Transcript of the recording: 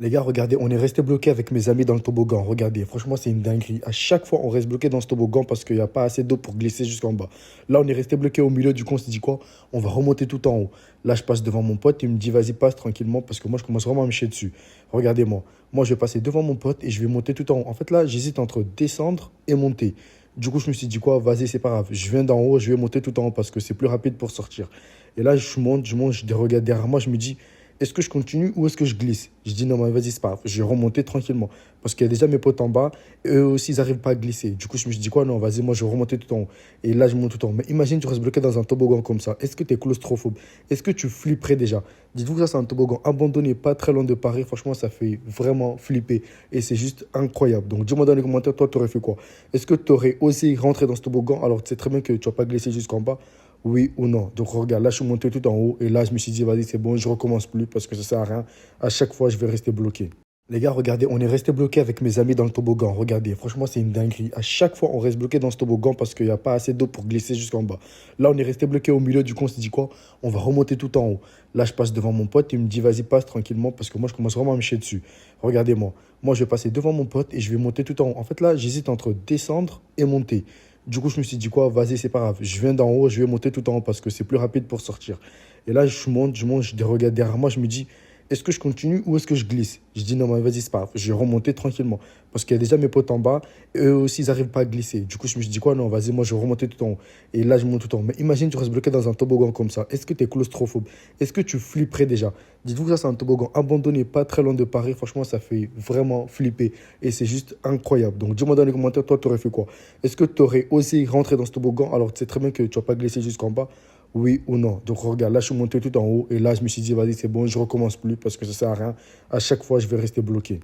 Les gars, regardez, on est resté bloqué avec mes amis dans le toboggan. Regardez, franchement, c'est une dinguerie. À chaque fois, on reste bloqué dans ce toboggan parce qu'il n'y a pas assez d'eau pour glisser jusqu'en bas. Là, on est resté bloqué au milieu. Du coup, on s'est dit quoi? On va remonter tout en haut. Là, je passe devant mon pote. Il me dit, vas-y, passe tranquillement parce que moi, je commence vraiment à me chier dessus. Regardez-moi. Moi, je vais passer devant mon pote et je vais monter tout en haut. En fait, là, j'hésite entre descendre et monter. Du coup, je me suis dit quoi? Vas-y, c'est pas grave. Je viens d'en haut, je vais monter tout en haut parce que c'est plus rapide pour sortir. Et là, je monte, je regarde derrière moi, je me dis, est-ce que je continue ou est-ce que je glisse? Je dis non, mais vas-y, c'est pas grave. Je vais remonter tranquillement. Parce qu'il y a déjà mes potes en bas, et eux aussi, ils n'arrivent pas à glisser. Du coup, je me suis dit quoi? Non, vas-y, moi, je vais remonter tout en haut. Et là, je monte tout en haut. Mais imagine, tu restes bloqué dans un toboggan comme ça. Est-ce que tu es claustrophobe? Est-ce que tu flipperais déjà? Dites-vous que ça, c'est un toboggan abandonné, pas très loin de Paris. Franchement, ça fait vraiment flipper. Et c'est juste incroyable. Donc, dis-moi dans les commentaires, toi, tu aurais fait quoi? Est-ce que tu aurais osé rentrer dans ce toboggan alors que tu sais très bien que tu vas pas glisser jusqu'en bas? Oui ou non. Donc regarde, là je suis monté tout en haut et là je me suis dit, vas-y, c'est bon, je recommence plus parce que ça sert à rien. À chaque fois, je vais rester bloqué. Les gars, regardez, on est resté bloqué avec mes amis dans le toboggan. Regardez, franchement, c'est une dinguerie. À chaque fois, on reste bloqué dans ce toboggan parce qu'il n'y a pas assez d'eau pour glisser jusqu'en bas. Là, on est resté bloqué au milieu. Du coup, on s'est dit quoi? On va remonter tout en haut. Là, je passe devant mon pote. Il me dit, vas-y, passe tranquillement parce que moi, je commence vraiment à me chier dessus. Regardez-moi. Moi, je vais passer devant mon pote et je vais monter tout en haut. En fait, là, j'hésite entre descendre et monter. Du coup, je me suis dit quoi? Vas-y, c'est pas grave. Je viens d'en haut, je vais monter tout en haut parce que c'est plus rapide pour sortir. Et là, je monte, je regarde derrière moi, je me dis, est-ce que je continue ou est-ce que je glisse? Je dis non, mais vas-y, c'est pas grave. Je vais remonter tranquillement. Parce qu'il y a déjà mes potes en bas, et eux aussi, ils n'arrivent pas à glisser. Du coup, je me suis dit quoi? Non, vas-y, moi, je vais remonter tout en haut. Et là, je monte tout en haut. Mais imagine, tu restes bloqué dans un toboggan comme ça. Est-ce que tu es claustrophobe? Est-ce que tu flipperais déjà? Dites-vous que ça, c'est un toboggan abandonné, pas très loin de Paris. Franchement, ça fait vraiment flipper. Et c'est juste incroyable. Donc, dis-moi dans les commentaires, toi, tu aurais fait quoi? Est-ce que tu aurais osé rentrer dans ce toboggan alors que tu sais très bien que tu vas pas glisser jusqu'en bas? Oui ou non. Donc regarde, là je suis monté tout en haut et là je me suis dit, vas-y, c'est bon, je recommence plus parce que ça sert à rien. À chaque fois, je vais rester bloqué.